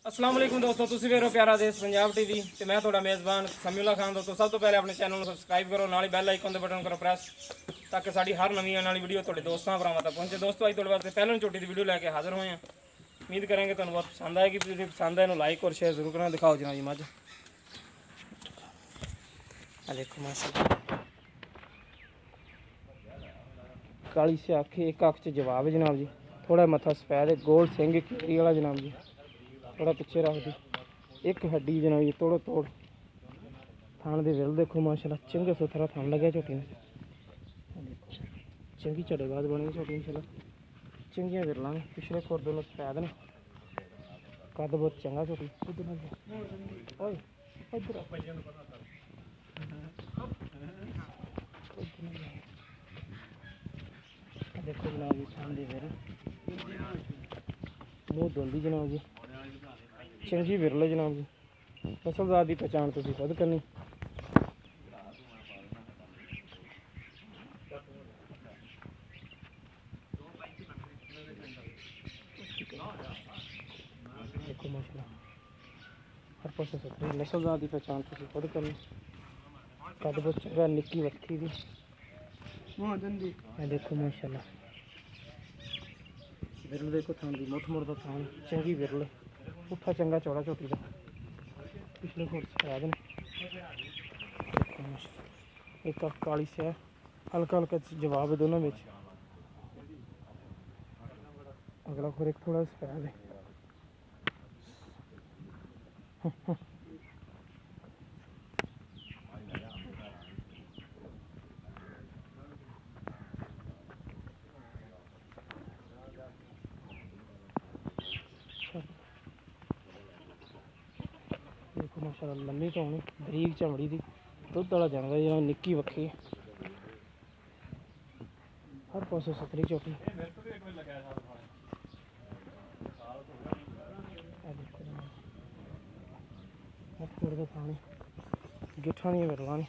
अस्सलाम वालेकुम दोस्तों, तुसीं वेख रहे हो प्यारा देश पंजाब टीवी ते मैं थोड़ा मेज़बान समीउल्ला खान। दोस्तों सब तो पहले अपने चैनल को सबसक्राइब करो, नाल ही बैल आइकन दे बटन करो प्रेस ताकि साड़ी हर नवी आने वाली वीडियो थोड़े दोस्तों भरावां तक पहुंचे। दोस्तों अज थोड़े वास्ते पहले छोटी सी वीडियो लैके हाजिर होए हैं। उम्मीद करेंगे तुहानूं बहुत पसंद आएगी। जो पसंद है लाइक और शेयर जरूर करना। दिखाओ जनाब जी मझ देखो माशाल्लाह काली से आखे एक अख च जवाब है जनाब जी। थोड़ा मत्था सफेद है, गोल सिंह कीड़ी वाला जनाब जी। थोड़ा पिछे रख दी एक हड्डी जनाब जी तोड़ो तोड़। थान दे विल देखो माशाल्लाह चंगे सुथरा थान लगे झोटी ने। चंगी चढ़ेबाज बनी झोटी इंशाल्लाह। चंगियां विरलां ने पिछले खुर दोनों सफेद ने। कद बहुत चंगा झोटी। ओए इधर देखो जनाब जी थान दे विल मुँह धोंदी जनाब जी। चंगी विरले जनाब जी। नस्लजात की पहचान तुसीं खुद करनी। देखो माशाल्लाह हर पासे सुथरी नस्लजात की पहचान तुसीं खुद करनी। कद बहुत चंगा निक्की वक्खी दी। देखो माशाल्लाह विरल देखो थान दी मुठ मुड़ दा थान चंगी विरल पुट्ठा चंगा चौड़ा झोटी का। पिछले खुर सफेद ने। एक अख काली से हल्का हल्का जवाब है दोनों में। अगला खुर एक थोड़ा सफेद है। देखो माशाल्लाह लम्बी धौनी बरीक चमड़ी दी दुध वाला जानवर जनाब निक्की वक्खी हर पासे सुथरी झोटी। गिट्ठा नहीं विरला ने।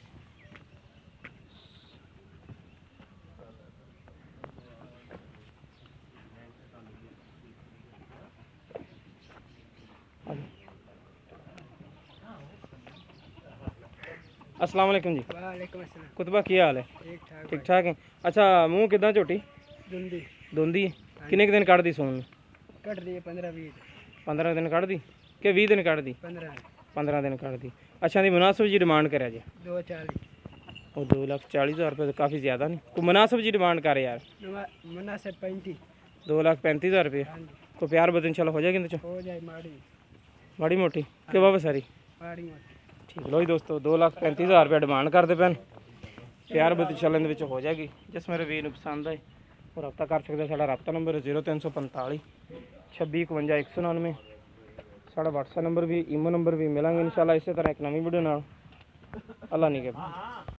अस्सलाम वालेकुम जी। वालेकुम अस्सलाम। कुतबा की हाल है? ठीक ठाक है। अच्छा मूँह किदा झोटी दुंदी धोंदी किन्ने दिन कढ़ दी सोन कट दी 15-20 15 दिन कढ़ दी कि 20 दिन कढ़ दी? 15 दिन कढ़ दी। अच्छा दी मुनासिब जी डिमांड करा जी 240 वो 2,40,000 रुपये तो काफ़ी ज़्यादा नहीं। कोई मुनासिब जी डिमांड करे यार। मुनासिब 35 2,35,000 रुपये को प्यार बदन इंशाल्लाह हो जाएगी इनके हो जाए माड़ी माड़ी मोटी के बाबा सारी माड़ी मोटी। ठीक लो जी दोस्तों 2,35,000 रुपये डिमांड करते पैन। प्यार बदन इंशाल्लाह इहदे विच हो जाएगी। जिस मेरे वीर नूं पसंद आए वो रब्ता कर सकते। साडा रब्ता नंबर 0345 26 51 199। साडा व्हाट्सएप नंबर भी ईमो नंबर भी मिलेंगे इंशाल्लाह इसी तरह एक नवी वीडियो नाल। अल्लाह नहीं के